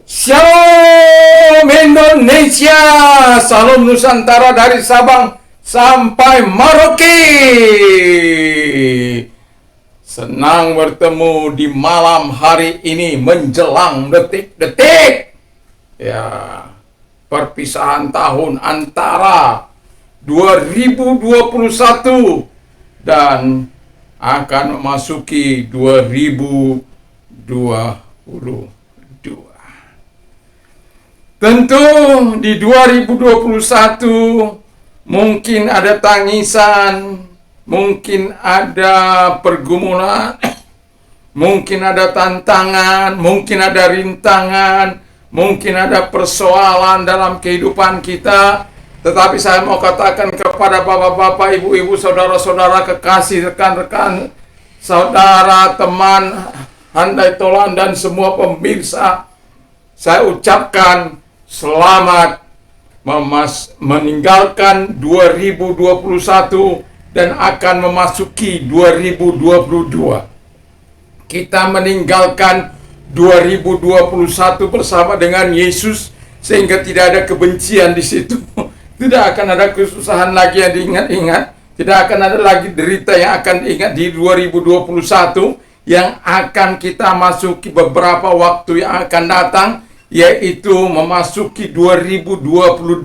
Shalom Indonesia, salam Nusantara dari Sabang sampai Merauke. Senang bertemu di malam hari ini menjelang detik-detik ya perpisahan tahun antara 2021 dan akan memasuki 2022. Tentu di 2021 mungkin ada tangisan, mungkin ada pergumulan, mungkin ada tantangan, mungkin ada rintangan, mungkin ada persoalan dalam kehidupan kita. Tetapi saya mau katakan kepada bapak-bapak, ibu-ibu, saudara-saudara, kekasih, rekan-rekan, saudara, teman, handai tolan, dan semua pemirsa, saya ucapkan selamat meninggalkan 2021 dan akan memasuki 2022. Kita meninggalkan 2021 bersama dengan Yesus sehingga tidak ada kebencian di situ. Tidak akan ada kesusahan lagi yang diingat-ingat, tidak akan ada lagi derita yang akan diingat di 2021 yang akan kita masuki beberapa waktu yang akan datang, yaitu memasuki 2022.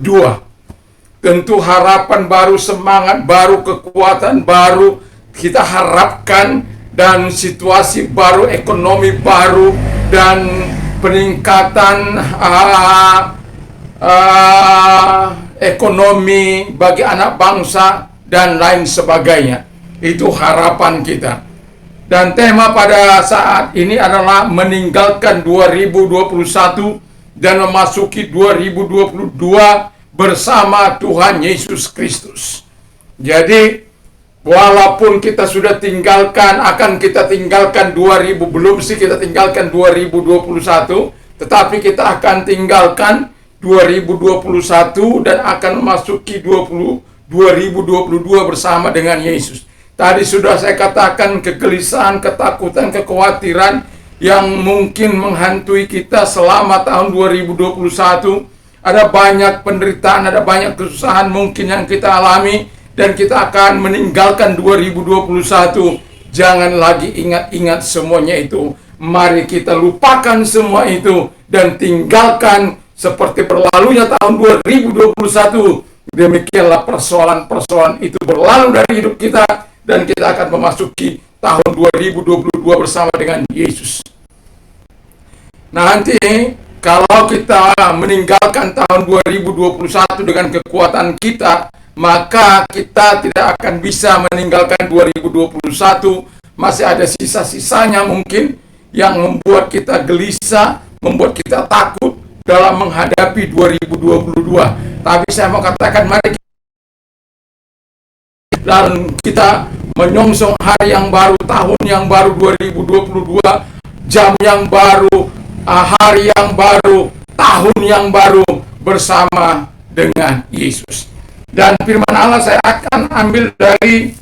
Tentu harapan baru, semangat baru, kekuatan baru kita harapkan, dan situasi baru, ekonomi baru, dan peningkatan ekonomi bagi anak bangsa dan lain sebagainya. Itu harapan kita. Dan tema pada saat ini adalah meninggalkan 2021 dan memasuki 2022 bersama Tuhan Yesus Kristus. Jadi, walaupun kita sudah tinggalkan, akan kita tinggalkan belum sih kita tinggalkan 2021, tetapi kita akan tinggalkan 2021 dan akan memasuki 2022 bersama dengan Yesus. Tadi sudah saya katakan kegelisahan, ketakutan, kekhawatiran yang mungkin menghantui kita selama tahun 2021. Ada banyak penderitaan, ada banyak kesusahan mungkin yang kita alami, dan kita akan meninggalkan 2021. Jangan lagi ingat-ingat semuanya itu. Mari kita lupakan semua itu dan tinggalkan seperti berlalunya tahun 2021. Demikianlah persoalan-persoalan itu berlalu dari hidup kita, dan kita akan memasuki tahun 2022 bersama dengan Yesus. Nanti kalau kita meninggalkan tahun 2021 dengan kekuatan kita, maka kita tidak akan bisa meninggalkan 2021. Masih ada sisa-sisanya mungkin yang membuat kita gelisah, membuat kita takut dalam menghadapi 2022. Tapi saya mau katakan, mari dan kita menyongsong hari yang baru, tahun yang baru 2022, jam yang baru, hari yang baru, tahun yang baru bersama dengan Yesus. Dan firman Allah saya akan ambil dari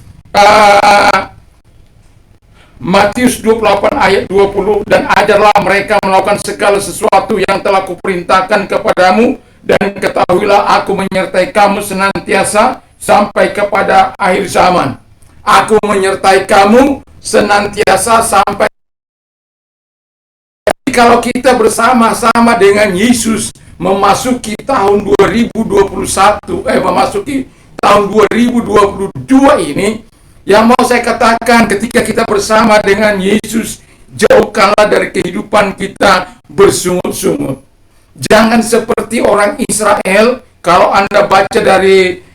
Matius 28 ayat 20, dan ajarlah mereka melakukan segala sesuatu yang telah kuperintahkan kepadamu, dan ketahuilah aku menyertai kamu senantiasa sampai kepada akhir zaman. Aku menyertai kamu senantiasa sampai. Kalau kita bersama-sama dengan Yesus memasuki tahun 2021, memasuki tahun 2022 ini, yang mau saya katakan, ketika kita bersama dengan Yesus, jauhkanlah dari kehidupan kita bersungut-sungut. Jangan seperti orang Israel. Kalau Anda baca dari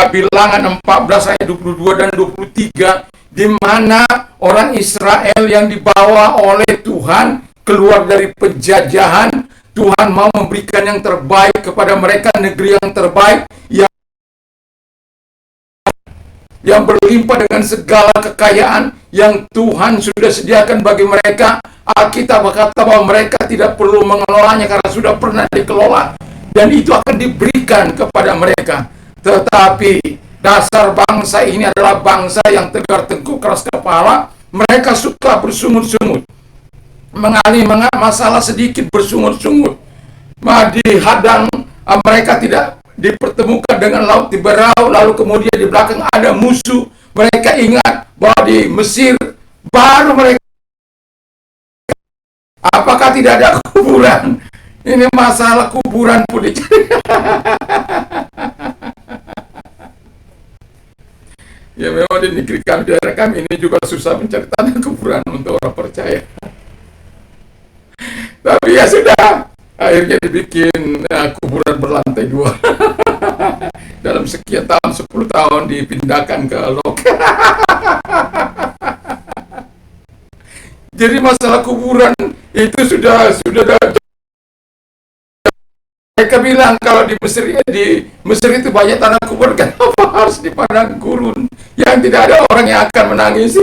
Bilangan 14 ayat 22 dan 23, di mana orang Israel yang dibawa oleh Tuhan keluar dari penjajahan, Tuhan mau memberikan yang terbaik kepada mereka, negeri yang terbaik, yang berlimpah dengan segala kekayaan yang Tuhan sudah sediakan bagi mereka. Alkitab berkata bahwa mereka tidak perlu mengelolanya karena sudah pernah dikelola, dan itu akan diberikan kepada mereka. Tetapi dasar bangsa ini adalah bangsa yang tegar tengkuk, keras kepala. Mereka suka bersungut-sungut, mengalami masalah sedikit bersungut-sungut. dihadang, mereka tidak dipertemukan dengan laut di berau, lalu kemudian di belakang ada musuh. Mereka ingat bahwa di Mesir baru mereka, apakah tidak ada kuburan? Ini masalah kuburan pun dicari. Ya memang di negeri kami, daerah kami ini juga susah mencari tanah kuburan untuk orang percaya. Tapi ya sudah, akhirnya dibikin kuburan berlantai 2. Dalam sekian tahun, 10 tahun dipindahkan ke Lok. Jadi masalah kuburan itu sudah mereka bilang kalau di Mesir itu banyak tanah kubur, kenapa harus di padang gurun yang tidak ada orang yang akan menangis?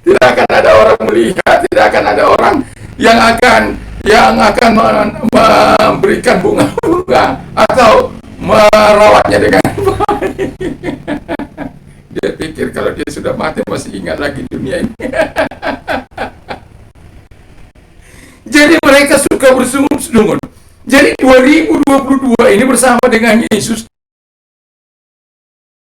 Tidak akan ada orang melihat, tidak akan ada orang yang akan memberikan bunga-bunga atau merawatnya dengan baik. Dia pikir kalau dia sudah mati masih ingat lagi dunia ini. Jadi mereka suka bersungut-sungut. Jadi 2022 ini bersama dengan Yesus,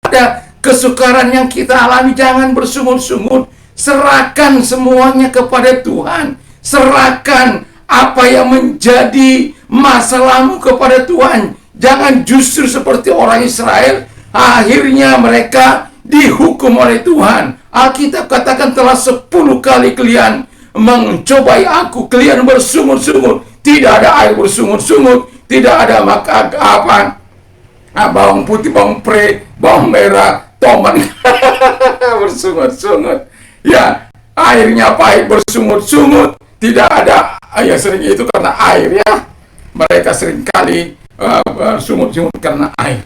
ada kesukaran yang kita alami. Jangan bersungut-sungut, serahkan semuanya kepada Tuhan. Serahkan apa yang menjadi masalahmu kepada Tuhan. Jangan justru seperti orang Israel, akhirnya mereka dihukum oleh Tuhan. Alkitab katakan telah 10 kali kalian mencobai aku, kalian bersungut-sungut. Tidak ada air bersungut-sungut, tidak ada bawang putih, bawang pre, bawang merah, tomat bersungut-sungut. Ya, airnya pahit bersungut-sungut. Tidak ada, ya sering itu karena air ya. Mereka seringkali bersungut-sungut karena air.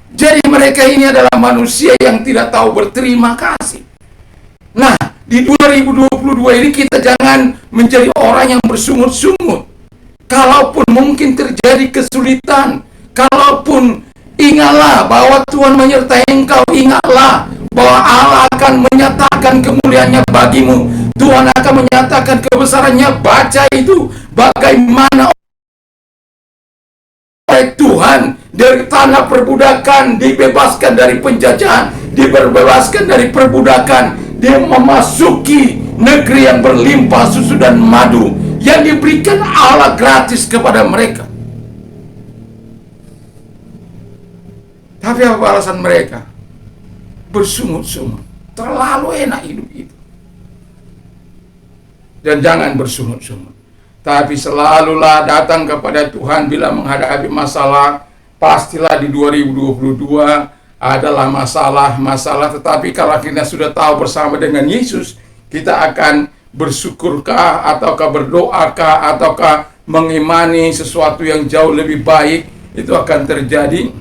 Jadi mereka ini adalah manusia yang tidak tahu berterima kasih. Nah, di 2022 ini kita jangan menjadi orang yang bersungut-sungut. Kalaupun mungkin terjadi kesulitan, kalaupun ingatlah bahwa Tuhan menyertai engkau, ingatlah bahwa Allah akan menyatakan kemuliaannya bagimu. Tuhan akan menyatakan kebesarannya. Baca itu, bagaimana oleh Tuhan dari tanah perbudakan dibebaskan dari penjajahan, dibebaskan dari perbudakan, dia memasuki negeri yang berlimpah susu dan madu yang diberikan Allah gratis kepada mereka. Tapi apa alasan mereka? Bersungut-sungut. Terlalu enak hidup itu. Dan jangan bersungut-sungut, tapi selalulah datang kepada Tuhan bila menghadapi masalah. Pastilah di 2022 adalah masalah-masalah, tetapi kalau kita sudah tahu bersama dengan Yesus, kita akan bersyukurkah, ataukah berdoakah, ataukah mengimani sesuatu yang jauh lebih baik, itu akan terjadi.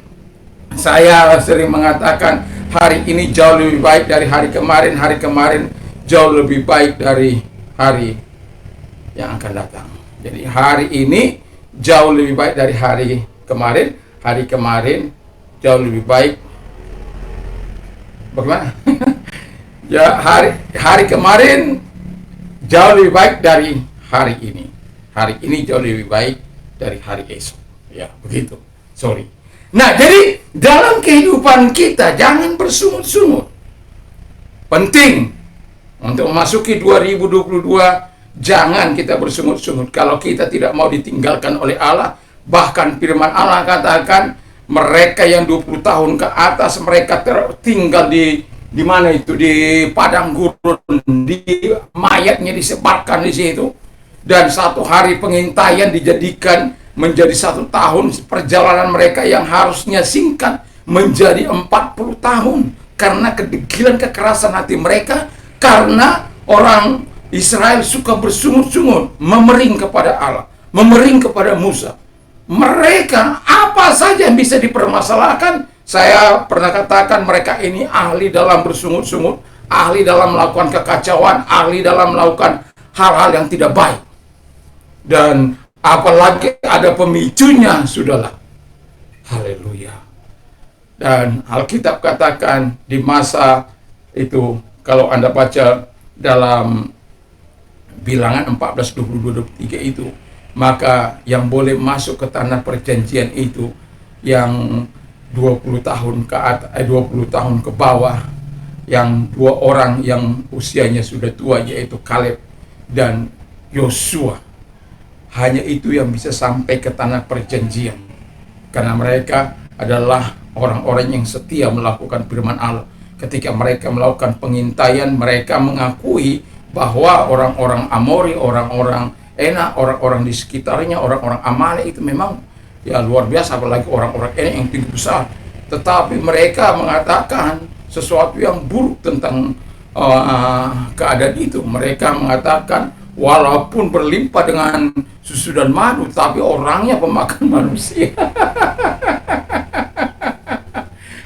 Saya sering mengatakan hari ini jauh lebih baik dari hari kemarin jauh lebih baik dari hari yang akan datang. Jadi hari ini jauh lebih baik dari hari kemarin jauh lebih baik. Bagaimana? Ya, hari kemarin jauh lebih baik dari hari ini. Hari ini jauh lebih baik dari hari esok. Ya, begitu. Sorry. Nah, jadi dalam kehidupan kita jangan bersungut-sungut. Penting untuk memasuki 2022, jangan kita bersungut-sungut. Kalau kita tidak mau ditinggalkan oleh Allah, bahkan firman Allah katakan mereka yang 20 tahun ke atas, mereka tinggal di mana itu, di padang gurun, di mayatnya disebarkan di situ, dan satu hari pengintaian dijadikan menjadi 1 tahun. Perjalanan mereka yang harusnya singkat menjadi 40 tahun karena kedegilan kekerasan hati mereka, karena orang Israel suka bersungut-sungut, memering kepada Allah, memering kepada Musa. Mereka apa saja yang bisa dipermasalahkan. Saya pernah katakan mereka ini ahli dalam bersungut-sungut, ahli dalam melakukan kekacauan, ahli dalam melakukan hal-hal yang tidak baik. Dan apalagi ada pemicunya, sudahlah. Haleluya. Dan Alkitab katakan di masa itu, kalau Anda baca dalam Bilangan 14:22-23 itu, Maka yang boleh masuk ke tanah perjanjian itu yang 20 tahun ke atas, 20 tahun ke bawah, yang 2 orang yang usianya sudah tua, yaitu Kaleb dan Yosua. Hanya itu yang bisa sampai ke tanah perjanjian, karena mereka adalah orang-orang yang setia melakukan firman Allah. Ketika mereka melakukan pengintaian, mereka mengakui bahwa orang-orang Amori, orang-orang Enak, orang-orang di sekitarnya, orang-orang Amalek itu memang ya luar biasa, apalagi orang-orang Enak yang tinggi besar. Tetapi mereka mengatakan sesuatu yang buruk tentang keadaan itu. Mereka mengatakan walaupun berlimpah dengan susu dan madu, tapi orangnya pemakan manusia.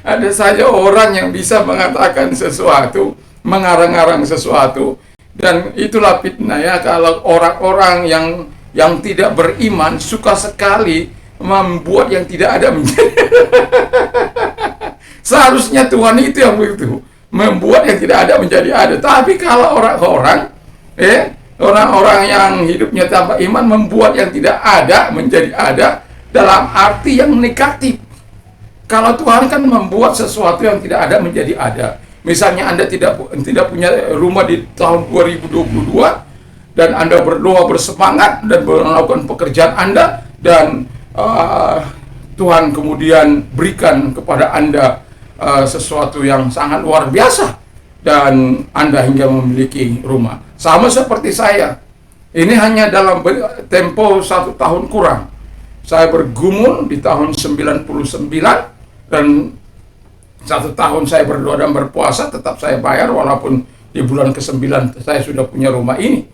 Ada saja orang yang bisa mengatakan sesuatu, mengarang-arang sesuatu. Dan itulah fitnah ya, kalau orang-orang yang tidak beriman suka sekali membuat yang tidak ada menjadi. Seharusnya Tuhan itu yang begitu, membuat yang tidak ada menjadi ada. Tapi kalau orang-orang yang hidupnya tanpa iman membuat yang tidak ada menjadi ada, dalam arti yang negatif. Kalau Tuhan kan membuat sesuatu yang tidak ada menjadi ada. Misalnya Anda tidak punya rumah di tahun 2022 dan Anda berdoa bersemangat dan melakukan pekerjaan Anda, dan Tuhan kemudian berikan kepada Anda sesuatu yang sangat luar biasa dan Anda hingga memiliki rumah. Sama seperti saya. Ini hanya dalam tempo 1 tahun kurang. Saya bergumul di tahun 99 dan 1 tahun saya berdoa dan berpuasa, tetap saya bayar walaupun di bulan ke-9 saya sudah punya rumah ini.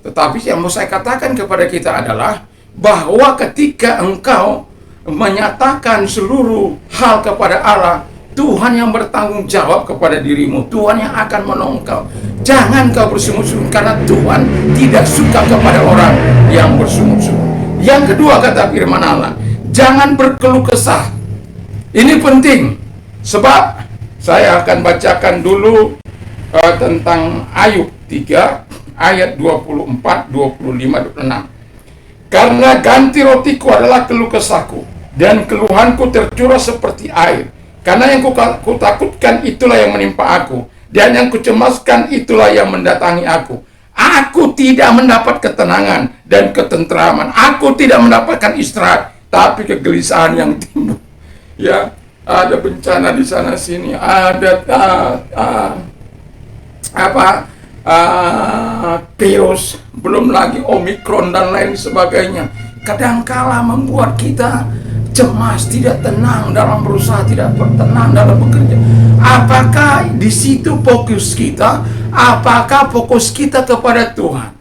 Tetapi yang mau saya katakan kepada kita adalah bahwa ketika engkau menyatakan seluruh hal kepada Allah, Tuhan yang bertanggung jawab kepada dirimu, Tuhan yang akan menolong kau. Jangan kau bersungut-sungut, karena Tuhan tidak suka kepada orang yang bersungut-sungut. Yang kedua, kata firman Allah, jangan berkeluh kesah. Ini penting. Sebab saya akan bacakan dulu tentang Ayub 3 ayat 24, 25, 26. Karena ganti rotiku adalah keluh kesahku, dan keluhanku tercurah seperti air. Karena yang kutakutkan itulah yang menimpa aku, dan yang kucemaskan itulah yang mendatangi aku. Aku tidak mendapat ketenangan dan ketentraman. Aku tidak mendapatkan istirahat, tapi kegelisahan yang timbul. Ya, ada bencana di sana sini, ada virus, belum lagi Omikron dan lain sebagainya. Kadangkala membuat kita cemas, tidak tenang dalam berusaha, tidak tenang dalam bekerja. Apakah di situ fokus kita? Apakah fokus kita kepada Tuhan?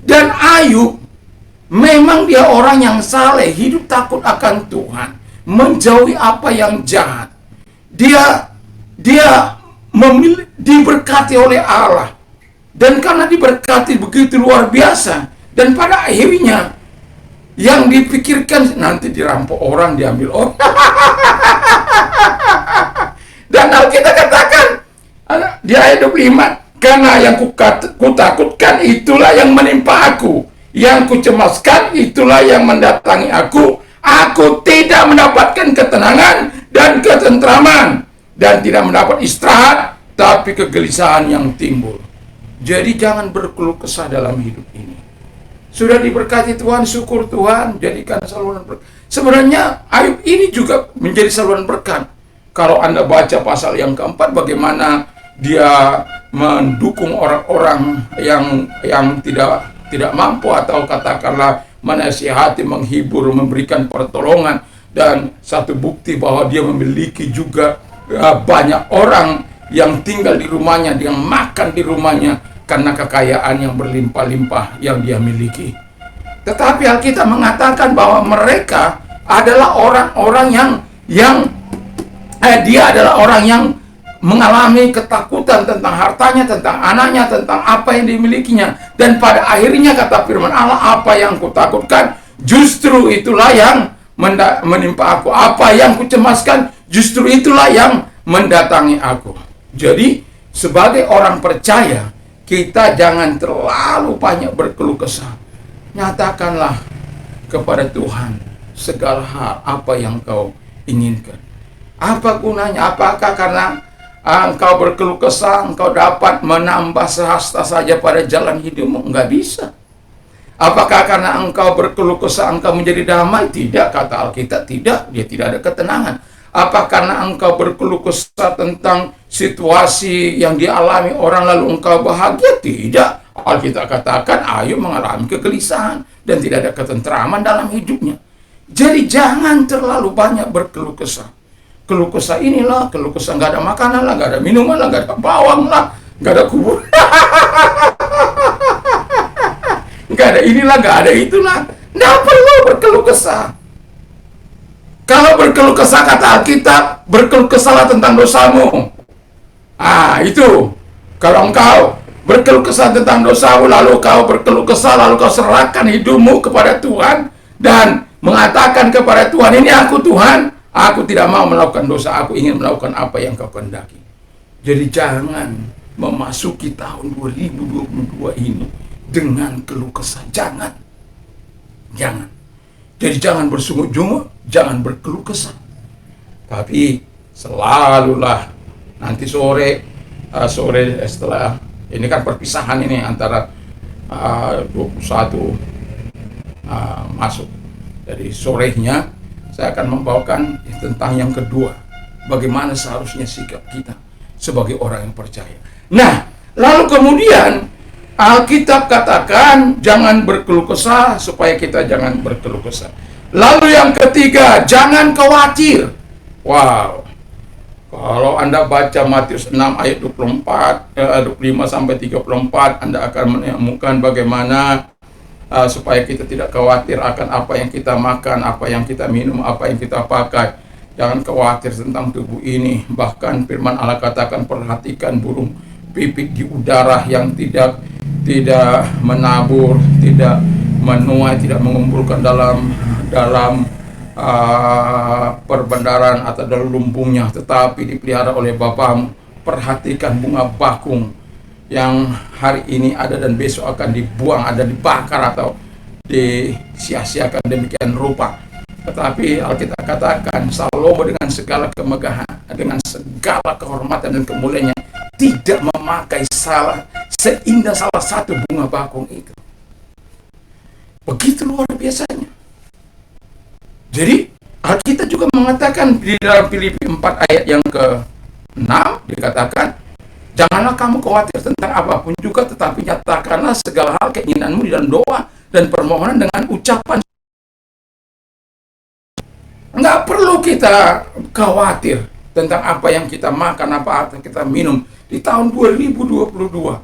Dan Ayub memang dia orang yang saleh, hidup takut akan Tuhan, menjauhi apa yang jahat. Dia diberkati oleh Allah, dan karena diberkati begitu luar biasa, dan pada akhirnya yang dipikirkan nanti dirampok orang, diambil orang. Dan Alkitab katakan di ayat 25, karena yang kutakutkan itulah yang menimpa aku, yang kucemaskan itulah yang mendatangi aku. Aku tidak mendapatkan ketenangan dan ketentraman, dan tidak mendapat istirahat, tapi kegelisahan yang timbul. Jadi jangan berkeluh kesah dalam hidup ini. Sudah diberkati Tuhan, syukur Tuhan, jadikan saluran berkat. Sebenarnya Ayub ini juga menjadi saluran berkat. Kalau Anda baca pasal yang keempat, bagaimana dia mendukung orang-orang yang tidak mampu, atau katakanlah menasihati, menghibur, memberikan pertolongan. Dan satu bukti bahwa dia memiliki juga banyak orang yang tinggal di rumahnya, yang makan di rumahnya, karena kekayaan yang berlimpah-limpah yang dia miliki. Tetapi Alkitab mengatakan bahwa mereka adalah orang-orang dia adalah orang yang mengalami ketakutan tentang hartanya, tentang anaknya, tentang apa yang dimilikinya. Dan pada akhirnya kata firman Allah, apa yang kutakutkan justru itulah yang menimpa aku. Apa yang kucemaskan justru itulah yang mendatangi aku. Jadi sebagai orang percaya, kita jangan terlalu banyak berkeluh kesah. Nyatakanlah kepada Tuhan segala hal apa yang kau inginkan. Apa gunanya? Apakah karena engkau berkeluh kesah, engkau dapat menambah sehasta saja pada jalan hidupmu? Enggak bisa. Apakah karena engkau berkeluh kesah, engkau menjadi damai? Tidak, kata Alkitab, tidak. Dia tidak ada ketenangan. Apa karena engkau berkeluh kesah tentang situasi yang dialami orang lalu engkau bahagia? Tidak. Alkitab katakan Ayub mengalami kegelisahan dan tidak ada ketentraman dalam hidupnya. Jadi jangan terlalu banyak berkeluh kesah. Keluh kesah inilah, keluh kesah nggak ada makanan lah, nggak ada minuman lah, nggak ada bawang lah, nggak ada kubur, nggak ada inilah, nggak ada itulah. Nggak perlu berkeluh kesah. Kalau berkeluh kesah, kata Alkitab, berkeluh kesahlah tentang dosamu. Itu. Kalau engkau berkeluh kesah tentang dosamu, lalu kau berkeluh kesah, lalu kau serahkan hidupmu kepada Tuhan dan mengatakan kepada Tuhan, ini aku Tuhan, aku tidak mau melakukan dosa, aku ingin melakukan apa yang kau kehendaki. Jadi jangan memasuki tahun 2022 ini dengan keluh kesah. Jangan. Jadi jangan bersungut-sungut, jangan berkeluh kesah. Tapi selalulah nanti sore setelah ini kan perpisahan ini antara 21 masuk. Jadi sorenya saya akan membawakan tentang yang kedua, bagaimana seharusnya sikap kita sebagai orang yang percaya. Nah, lalu kemudian Alkitab katakan jangan berkeluh kesah, supaya kita jangan berkeluh kesah. Lalu yang ketiga, jangan khawatir. Wow. Kalau Anda baca Matius 6 ayat 25 sampai 34, Anda akan menemukan bagaimana supaya kita tidak khawatir akan apa yang kita makan, apa yang kita minum, apa yang kita pakai. Jangan khawatir tentang tubuh ini. Bahkan firman Allah katakan, perhatikan burung pipit di udara yang tidak menabur, tidak menuai, tidak mengumpulkan dalam perbendaharaan atau dalam lumbungnya, tetapi dipelihara oleh Bapamu. Perhatikan bunga bakung yang hari ini ada dan besok akan dibuang, ada dibakar atau disia-siakan demikian rupa. Tetapi Alkitab katakan Salomo dengan segala kemegahan, dengan segala kehormatan dan kemuliaannya, tidak memakai seindah salah satu bunga bakung itu. Begitu luar biasanya. Jadi Alkitab juga mengatakan di dalam Filipi 4 ayat yang ke-6 dikatakan, janganlah kamu khawatir tentang apapun juga, tetapi nyatakanlah segala hal keinginanmu di dalam doa dan permohonan dengan ucapan. Nggak perlu kita khawatir tentang apa yang kita makan, apa yang kita minum di tahun 2022.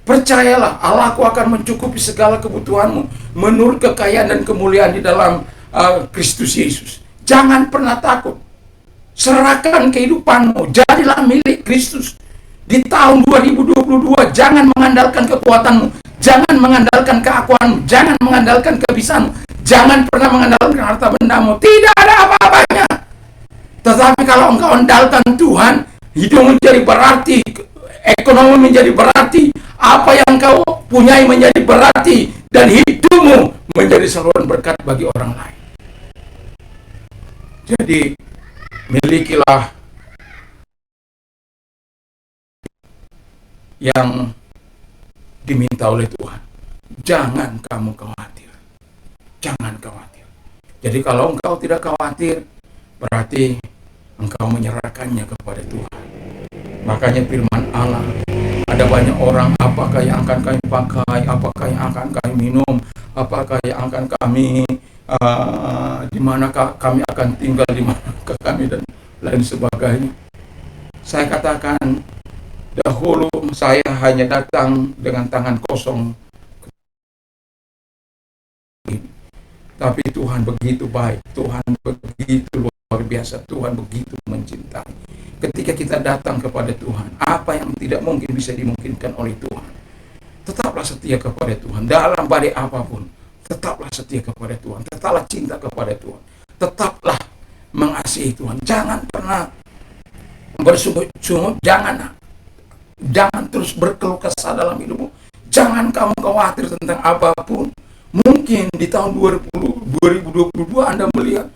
Percayalah, Allahku akan mencukupi segala kebutuhanmu menurut kekayaan dan kemuliaan di dalam Kristus Yesus. Jangan pernah takut. Serahkan kehidupanmu, jadilah milik Kristus. Di tahun 2022, jangan mengandalkan kekuatanmu, jangan mengandalkan keakuanmu, jangan mengandalkan kebisaanmu, jangan pernah mengandalkan harta bendamu. Tidak ada apa-apanya. Tetapi kalau engkau andalkan Tuhan, hidup menjadi berarti, ekonomi menjadi berarti, apa yang kau punyai menjadi berarti, dan hidupmu menjadi saluran berkat bagi orang lain. Jadi milikilah yang diminta oleh Tuhan. Jangan kamu khawatir. Jangan khawatir. Jadi kalau engkau tidak khawatir, berarti engkau menyerahkannya kepada Tuhan. Makanya firman Allah, ada banyak orang, apakah yang akan kami pakai, apakah yang akan kami minum, apakah yang akan kami di manakah kami akan tinggal, di manakah kami, dan lain sebagainya. Saya katakan, dahulu saya hanya datang dengan tangan kosong, tapi Tuhan begitu baik, Tuhan begitu luar biasa, Tuhan begitu mencintai. Ketika kita datang kepada Tuhan, apa yang tidak mungkin bisa dimungkinkan oleh Tuhan. Tetaplah setia kepada Tuhan dalam badai apapun. Tetaplah setia kepada Tuhan, tetaplah cinta kepada Tuhan, tetaplah mengasihi Tuhan. Jangan pernah bersungut-sungut, jangan terus berkeluh kesah dalam hidupmu. Jangan kamu khawatir tentang apapun. Mungkin di tahun 2022 Anda melihat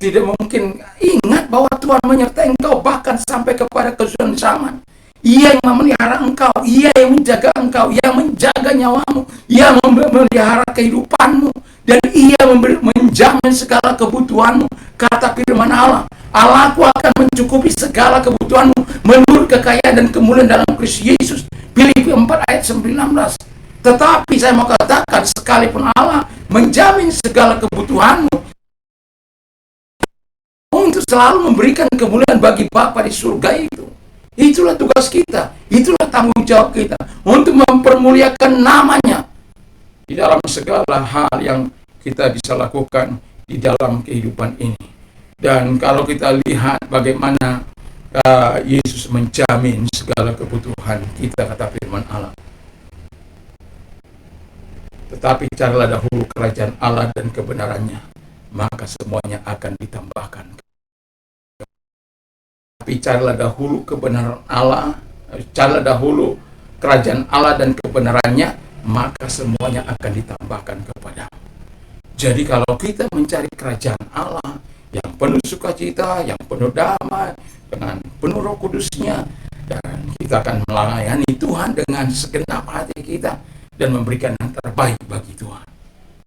tidak mungkin. Ingat bahwa Tuhan menyertai engkau bahkan sampai kepada kesudahan zaman. Ia yang memelihara engkau, Ia yang menjaga engkau, Ia menjaga nyawamu, Ia memelihara kehidupanmu, dan Ia menjamin segala kebutuhanmu. Kata firman Allah, Allahku akan mencukupi segala kebutuhanmu menurut kekayaan dan kemuliaan dalam Kristus Yesus. Filipi 4 ayat 19. Tetapi saya mau katakan, sekalipun Allah menjamin segala kebutuhanmu untuk selalu memberikan kemuliaan bagi Bapa di surga itu, itulah tugas kita, itulah tanggung jawab kita untuk mempermuliakan namanya di dalam segala hal yang kita bisa lakukan di dalam kehidupan ini. Dan kalau kita lihat bagaimana Yesus menjamin segala kebutuhan kita, kata firman Allah, tetapi carilah dahulu kerajaan Allah dan kebenarannya, maka semuanya akan ditambahkan. Tapi carilah dahulu kebenaran Allah, carilah dahulu kerajaan Allah dan kebenarannya, maka semuanya akan ditambahkan kepadamu. Jadi kalau kita mencari kerajaan Allah yang penuh sukacita, yang penuh damai, dengan penuh Roh Kudusnya, dan kita akan melayani Tuhan dengan segenap hati kita dan memberikan yang terbaik bagi Tuhan.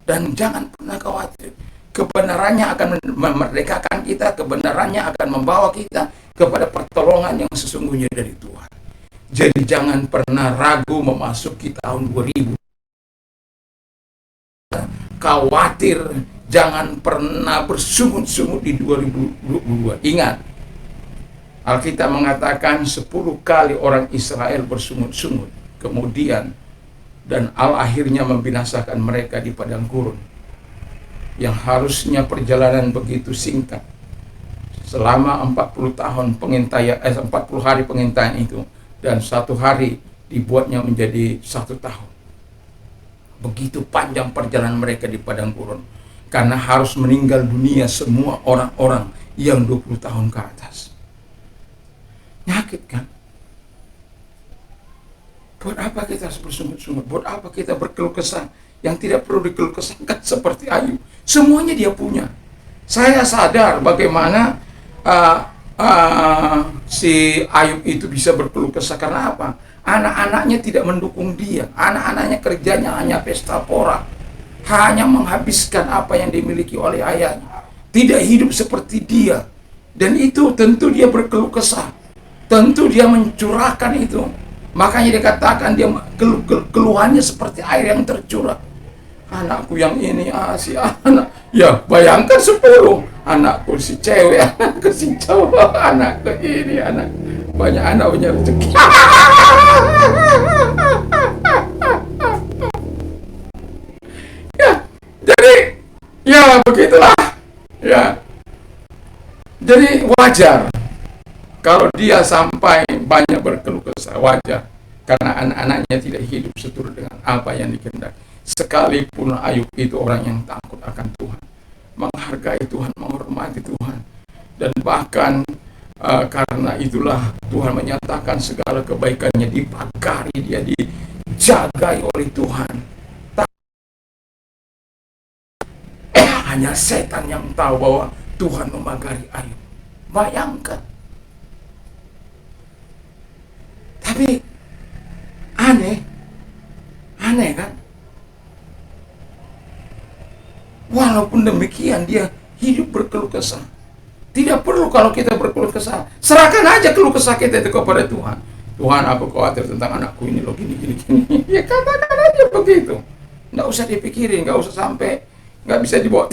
Dan jangan pernah khawatir, kebenarannya akan memerdekakan kita, kebenarannya akan membawa kita kepada pertolongan yang sesungguhnya dari Tuhan. Jadi jangan pernah ragu memasuki tahun 2000. Khawatir, jangan pernah bersungut-sungut di 2022. Ingat, Alkitab mengatakan 10 kali orang Israel bersungut-sungut. Kemudian, dan Allah akhirnya membinasakan mereka di padang gurun. Yang harusnya perjalanan begitu singkat. Selama 40 tahun pengintaian, 40 hari pengintaian itu, dan 1 hari dibuatnya menjadi 1 tahun. Begitu panjang perjalanan mereka di padang gurun, karena harus meninggal dunia semua orang-orang yang 20 tahun ke atas. Nyakit kan? Buat apa kita harus bersungut-sungut? Buat apa kita berkeluh kesah yang tidak perlu dikeluh kesahkan seperti Ayub? Semuanya dia punya. Saya sadar bagaimana si Ayub itu bisa berkeluh kesah. Karena apa? Anak-anaknya tidak mendukung dia. Anak-anaknya kerjanya hanya pesta pora, hanya menghabiskan apa yang dimiliki oleh ayahnya, tidak hidup seperti dia. Dan itu tentu dia berkeluh kesah, tentu dia mencurahkan itu. Makanya dikatakan dia keluhannya seperti air yang tercurah. Anakku yang ini, si anak, ya bayangkan 10, anakku si cewek, anakku si cowok, anakku ini, anak banyak anak punya rezeki. Ya, jadi ya begitulah. Ya, jadi wajar kalau dia sampai banyak berkeluh kesah, wajar, karena anak-anaknya tidak hidup seturut dengan apa yang dikehendaki. Sekalipun Ayub itu orang yang takut akan Tuhan, menghargai Tuhan, menghormati Tuhan, dan bahkan karena itulah Tuhan menyatakan segala kebaikannya dipagari, dia dijagai oleh Tuhan. Hanya setan yang tahu bahwa Tuhan memagari Ayub. Bayangkan. Tapi aneh kan? Walaupun demikian dia hidup berkeluh kesah. Tidak perlu kalau kita berkeluh kesah. Serahkan aja keluh kesah kita itu kepada Tuhan. Tuhan, aku khawatir tentang anakku ini loh, gini. Ya katakan aja begitu. Nggak usah dipikirin, nggak usah sampai nggak bisa dibawa.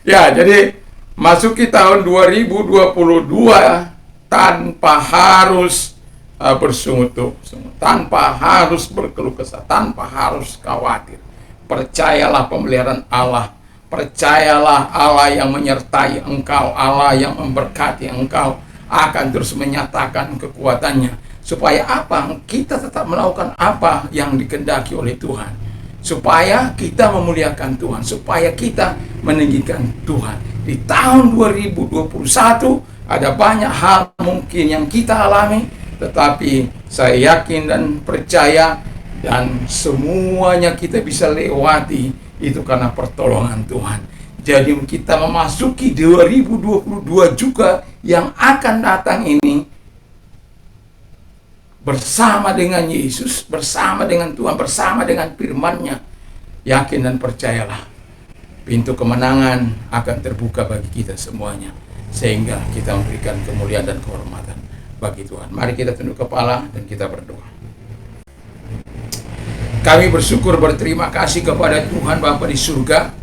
Ya, jadi masuki tahun 2022 tanpa harus bersungut, tanpa harus berkeluh kesah, tanpa harus khawatir. Percayalah pemeliharaan Allah, percayalah Allah yang menyertai engkau, Allah yang memberkati engkau akan terus menyatakan kekuatannya. Supaya apa? Kita tetap melakukan apa yang dikehendaki oleh Tuhan. Supaya kita memuliakan Tuhan, supaya kita meninggikan Tuhan. Di tahun 2021 ada banyak hal mungkin yang kita alami, tetapi Saya yakin dan percaya, dan semuanya kita bisa lewati itu karena pertolongan Tuhan. Jadi kita memasuki 2022 juga yang akan datang ini bersama dengan Yesus, bersama dengan Tuhan, bersama dengan firman-Nya. Yakin dan percayalah, pintu kemenangan akan terbuka bagi kita semuanya, sehingga kita memberikan kemuliaan dan kehormatan bagi Tuhan. Mari kita tunduk kepala dan kita berdoa. Kami bersyukur, berterima kasih kepada Tuhan Bapa di surga.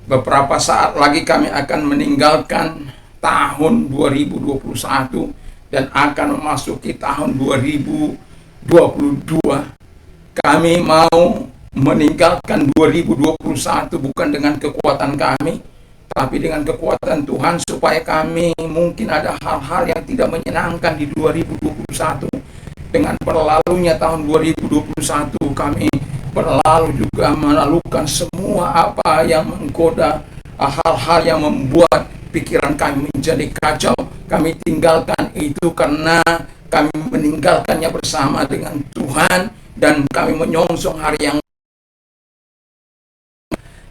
Beberapa saat lagi kami akan meninggalkan tahun 2021 dan akan memasuki tahun 2022. Kami mau meninggalkan 2021 bukan dengan kekuatan kami, tapi dengan kekuatan Tuhan, supaya kami mungkin ada hal-hal yang tidak menyenangkan di 2021. Dengan berlalunya tahun 2021, kami berlalu juga melakukan semua apa yang menggoda, hal-hal yang membuat pikiran kami menjadi kacau. Kami tinggalkan itu karena kami meninggalkannya bersama dengan Tuhan, dan kami menyongsong hari yang,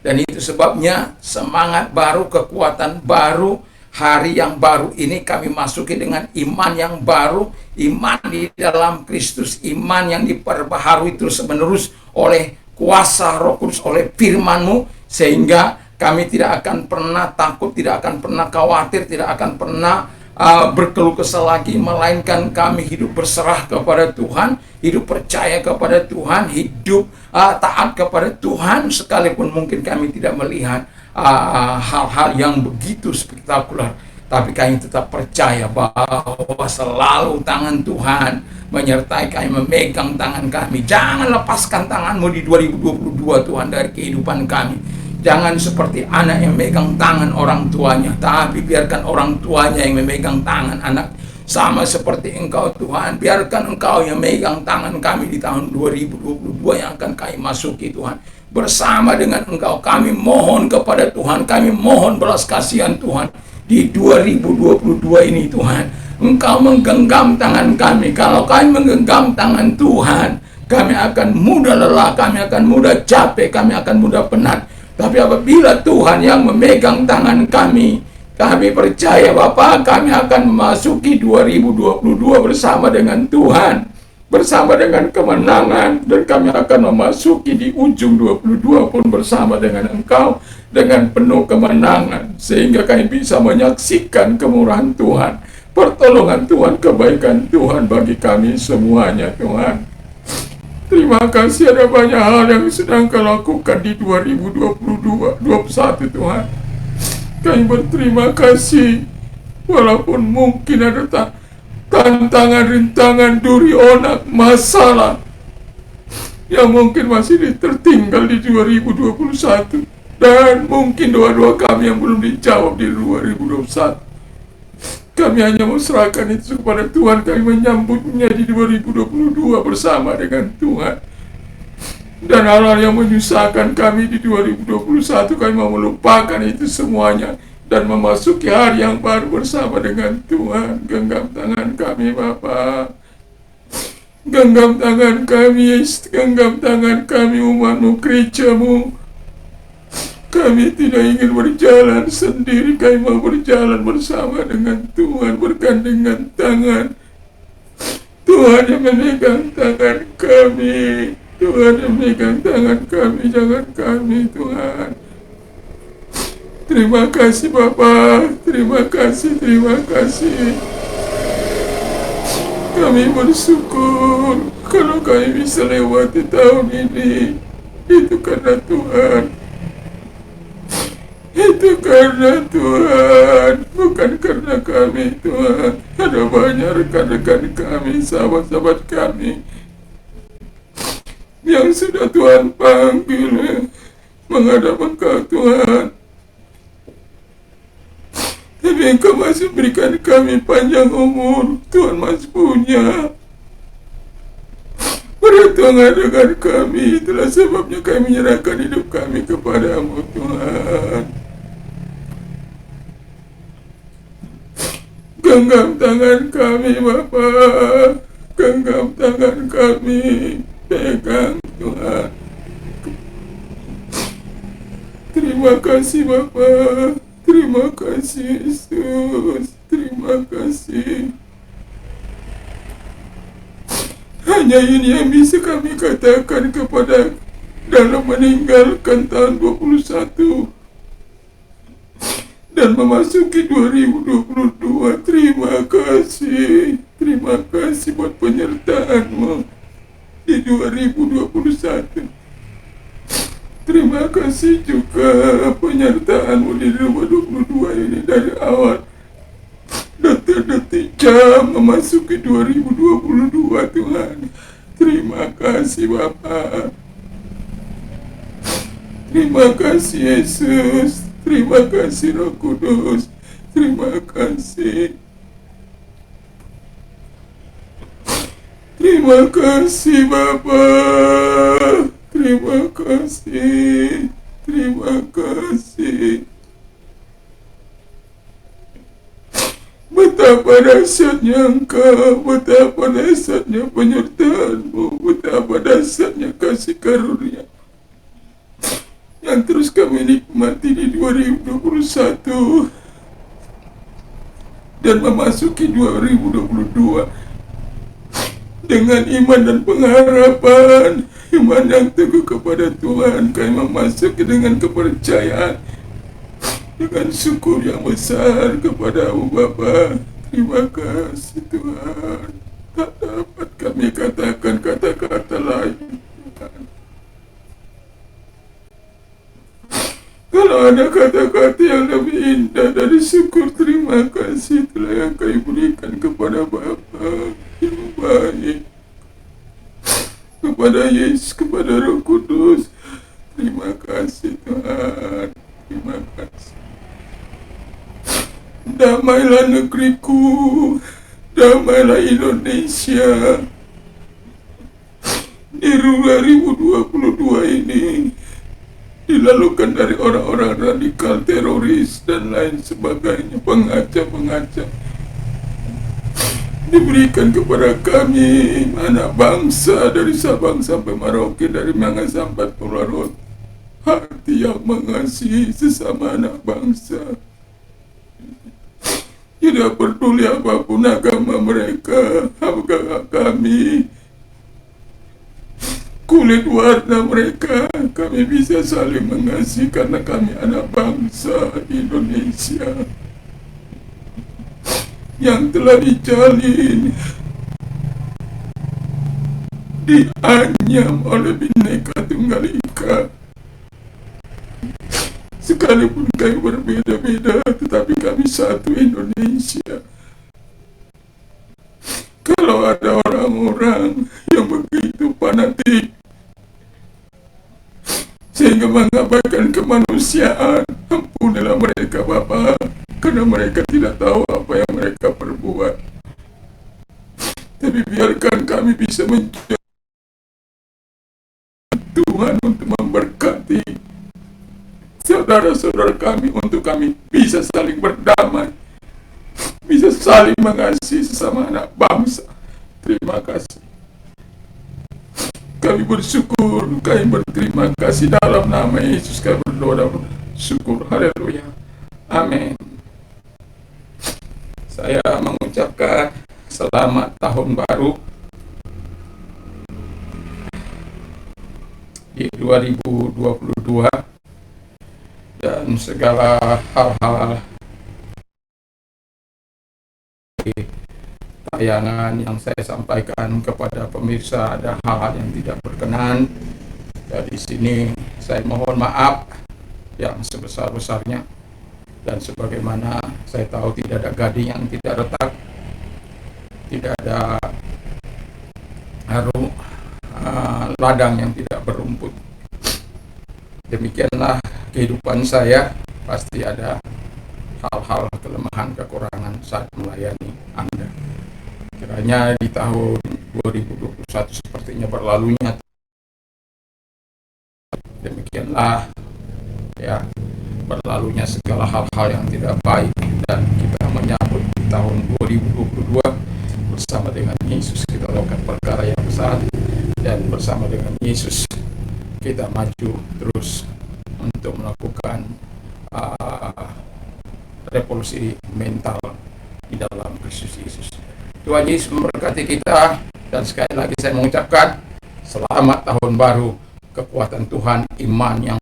dan itu sebabnya semangat baru, kekuatan baru, hari yang baru ini kami masuki dengan iman yang baru, iman di dalam Kristus, iman yang diperbaharui terus-menerus oleh kuasa Roh Kudus, oleh firman-Mu, sehingga kami tidak akan pernah takut, tidak akan pernah khawatir, tidak akan pernah berkeluh kesah lagi, melainkan kami hidup berserah kepada Tuhan, hidup percaya kepada Tuhan, hidup taat kepada Tuhan, sekalipun mungkin kami tidak melihat hal-hal yang begitu spektakuler, tapi kami tetap percaya bahwa selalu tangan Tuhan menyertai kami, memegang tangan kami. Jangan lepaskan tangan-Mu di 2022 Tuhan dari kehidupan kami. Jangan seperti anak yang memegang tangan orang tuanya, tapi biarkan orang tuanya yang memegang tangan anak. Sama seperti Engkau Tuhan, biarkan Engkau yang memegang tangan kami di tahun 2022 yang akan kami masuki Tuhan. Bersama dengan Engkau kami mohon kepada Tuhan, kami mohon belas kasihan Tuhan di 2022 ini Tuhan. Engkau menggenggam tangan kami. Kalau kami menggenggam tangan Tuhan, kami akan mudah lelah, kami akan mudah capek, kami akan mudah penat. Tapi apabila Tuhan yang memegang tangan kami, kami percaya Bapa, kami akan memasuki 2022 bersama dengan Tuhan, bersama dengan kemenangan, dan kami akan memasuki di ujung 22 pun bersama dengan Engkau dengan penuh kemenangan, sehingga kami bisa menyaksikan kemurahan Tuhan, pertolongan Tuhan, kebaikan Tuhan bagi kami semuanya Tuhan. Terima kasih, ada banyak hal yang sedang Kau lakukan di 2021 Tuhan. Kami berterima kasih, walaupun mungkin ada tantangan, rintangan, duri, onak, masalah yang mungkin masih tertinggal di 2021, dan mungkin doa-doa kami yang belum dijawab di 2021. Kami hanya serahkan itu kepada Tuhan. Kami menyambutnya di 2022 bersama dengan Tuhan. Dan hal-hal yang menyusahkan kami di 2021, kami mau melupakan itu semuanya dan memasuki hari yang baru bersama dengan Tuhan. Genggam tangan kami Bapa, genggam tangan kami, genggam tangan kami, umat-Mu, gereja-Mu. Kami tidak ingin berjalan sendiri, kami mau berjalan bersama dengan Tuhan, bergandengan tangan. Tuhan yang memegang tangan kami, Tuhan yang memegang tangan kami, jangan kami Tuhan. Terima kasih Bapa, terima kasih, terima kasih. Kami bersyukur kalau kami bisa lewati tahun ini, itu karena Tuhan. Itu karena Tuhan, bukan karena kami Tuhan. Ada banyak rekan-rekan kami, sahabat-sahabat kami yang sudah Tuhan panggil menghadap Engkau Tuhan, tapi Engkau masih berikan kami panjang umur. Tuhan masih punya perhitungan dengan kami. Itulah sebabnya kami menyerahkan hidup kami kepada-Mu Tuhan. Genggam tangan kami Bapa, genggam tangan kami, pegang Tuhan. Terima kasih Bapa, terima kasih Yesus, terima kasih. Hanya ini yang bisa kami katakan kepada dalam meninggalkan tahun 21 dan memasuki 2022. Terima kasih buat penyertaan-Mu di 2021. Terima kasih juga penyertaan-Mu di 2022 ini dari awal detik-detik jam memasuki 2022 Tuhan. Terima kasih Bapa. Terima kasih Yesus. Terima kasih Roh Kudus. Terima kasih. Terima kasih Bapa. Terima kasih. Terima kasih. Betapa dahsyatnya Engkau, betapa dahsyatnya penyertaan-Mu, betapa dahsyatnya kasih karunia yang terus kami nikmati di 2021 dan memasuki 2022 dengan iman dan pengharapan, iman yang teguh kepada Tuhan. Kami memasuki dengan kepercayaan, dengan syukur yang besar kepada-Mu Bapa. Terima kasih Tuhan. Tak dapat kami katakan kata-kata lain Tuhan. Kalau ada kata-kata yang lebih indah dari syukur terima kasih telah yang kami berikan kepada Bapa yang baik, kepada Yesus, kepada Roh Kudus. Terima kasih Tuhan. Terima kasih. Damailah negeriku, damailah Indonesia di 2022 ini dilalukan dari orang-orang radikal, teroris dan lain sebagainya, pengacau-pengacau. Diberikan kepada kami anak bangsa dari Sabang sampai Merauke, dari Mangga sampai Pulau Rote, hati yang mengasihi sesama anak bangsa. Tidak peduli apapun agama mereka, agama kami, kulit warna mereka, kami bisa saling mengasihi karena kami anak bangsa Indonesia yang telah dijalin, dianyam oleh Bhinneka Tunggal Ika. Sekalipun kami berbeda-beda, tetapi kami satu Indonesia. Kalau ada orang-orang yang begitu fanatik sehingga mengabaikan kemanusiaan, ampunilah mereka Bapa, karena mereka tidak tahu apa yang mereka perbuat. Tapi biarkan kami bisa menjadi Tuhan untuk memberkati saudara-saudara kami, untuk kami bisa saling berdamai, bisa saling mengasihi sesama anak bangsa. Terima kasih. Kami bersyukur, kami berterima kasih dalam nama Yesus kami berdoa dan bersyukur. Haleluya. Amin. Saya mengucapkan selamat tahun baru di 2022 dan segala hal-hal tayangan yang saya sampaikan kepada pemirsa ada hal-hal yang tidak berkenan. Dari sini saya mohon maaf yang sebesar-besarnya, dan sebagaimana saya tahu tidak ada gading yang tidak retak, tidak ada ladang yang tidak berumput. Demikianlah kehidupan saya, pasti ada hal-hal kelemahan, kekurangan saat melayani Anda. Kiranya di tahun 2021 sepertinya berlalunya. Demikianlah ya, berlalunya segala hal-hal yang tidak baik, dan kita menyambut di tahun 2022 bersama dengan Yesus kita lakukan perkara yang besar, dan bersama dengan Yesus kita maju terus untuk melakukan revolusi mental di dalam Kristus Yesus. Tuhan Yesus memberkati kita, dan sekali lagi saya mengucapkan selamat tahun baru, kekuatan Tuhan, iman yang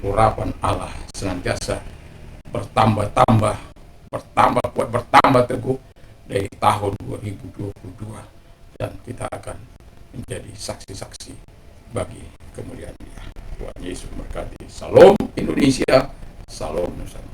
urapan Allah senantiasa bertambah kuat, bertambah teguh dari tahun 2022, dan kita akan menjadi saksi-saksi bagi kemuliaan Dia. Tuhan Yesus memberkati. Salam Indonesia, salam Nusantara.